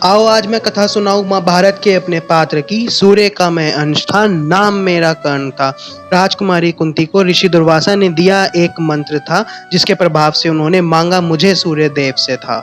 आओ आज मैं कथा सुनाऊं महाभारत के अपने पात्र की। सूर्य का मैं अंश था, नाम मेरा कर्ण था। राजकुमारी कुंती को ऋषि दुर्वासा ने दिया एक मंत्र था, जिसके प्रभाव से उन्होंने मांगा मुझे सूर्य देव से था।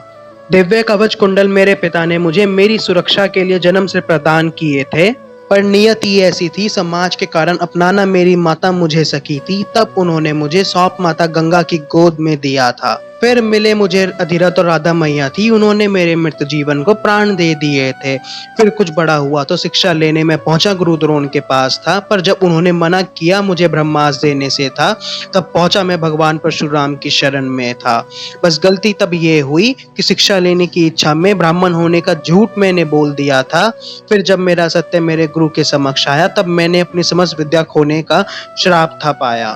दिव्य कवच कुंडल मेरे पिता ने मुझे मेरी सुरक्षा के लिए जन्म से प्रदान किए थे, पर नियति ऐसी थी, समाज के कारण अपनाना मेरी माता मुझे सकी थी। तब उन्होंने मुझे सौंप माता गंगा की गोद में दिया था। फिर मिले मुझे अधिरथ और राधा मैया थी, उन्होंने मेरे मृत जीवन को प्राण दे दिए थे। फिर कुछ बड़ा हुआ तो शिक्षा लेने में पहुंचा गुरु द्रोण के पास था, पर जब उन्होंने मना किया मुझे ब्रह्मास्त्र देने से था, तब पहुंचा मैं भगवान परशुराम की शरण में था। बस गलती तब ये हुई कि शिक्षा लेने की इच्छा में ब्राह्मण होने का झूठ मैंने बोल दिया था। फिर जब मेरा सत्य मेरे गुरु के समक्ष आया, तब मैंने अपनी समस्त विद्या खोने का श्राप था पाया।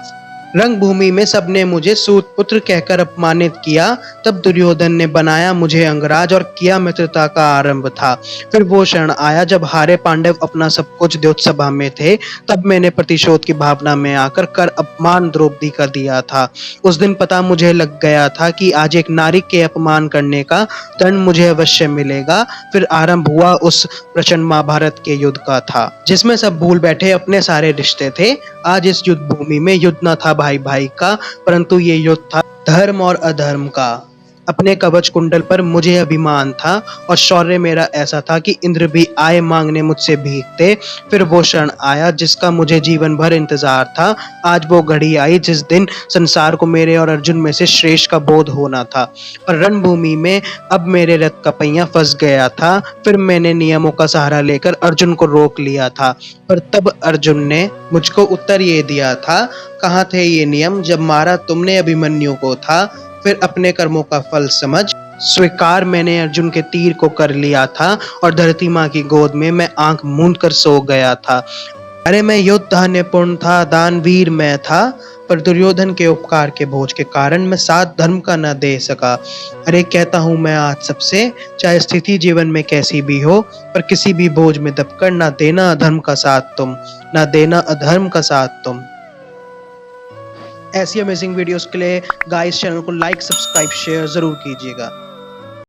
रंगभूमि में सबने मुझे सूत पुत्र कहकर अपमानित किया। तब दुर्योधन ने बनाया मुझे अंगराज और किया मित्रता का आरंभ था। फिर वो क्षण आया जब हारे पांडव अपना सब कुछ द्योतसभा में थे, तब मैंने प्रतिशोध की भावना में आकर कर अपमान द्रौपदी कर दिया था। उस दिन पता मुझे लग गया था कि आज एक नारी के अपमान करने का दंड मुझे अवश्य मिलेगा। फिर आरंभ हुआ उस प्रचंड महाभारत के युद्ध का था, जिसमें सब भूल बैठे अपने सारे रिश्ते थे। आज इस युद्ध भूमि में युद्ध न था भाई भाई का, परंतु ये युद्ध था धर्म और अधर्म का। अपने कवच कुंडल पर मुझे अभिमान था और शौर्य मेरा ऐसा था कि इंद्र भी आए मांगने मुझसे भीखते। फिर वो क्षण आया जिसका मुझे जीवन भर इंतजार था। आज वो घड़ी आई जिस दिन संसार को मेरे और अर्जुन में से श्रेष्ठ का बोध होना था। पर रणभूमि में अब मेरे रथ का पहिया फंस गया था। फिर मैंने नियमों का सहारा लेकर अर्जुन को रोक लिया था, पर तब अर्जुन ने मुझको उत्तर ये दिया था, कहाँ थे ये नियम जब मारा तुमने अभिमन्यु को था। फिर अपने कर्मों का फल समझ स्वीकार मैंने अर्जुन के तीर को कर लिया था, और धरती माँ की गोद में मैं आंख मूंद कर सो गया था। अरे मैं योद्धा निपुण था, दानवीर मैं था, पर दुर्योधन के उपकार के बोझ के कारण मैं साथ धर्म का न दे सका। अरे कहता हूँ मैं आज सबसे, चाहे स्थिति जीवन में कैसी भी हो, पर किसी भी बोझ में दबकर न देना अधर्म का साथ तुम, न देना अधर्म का साथ तुम। ऐसी अमेजिंग वीडियोस के लिए गाइस चैनल को लाइक, सब्सक्राइब, शेयर जरूर कीजिएगा।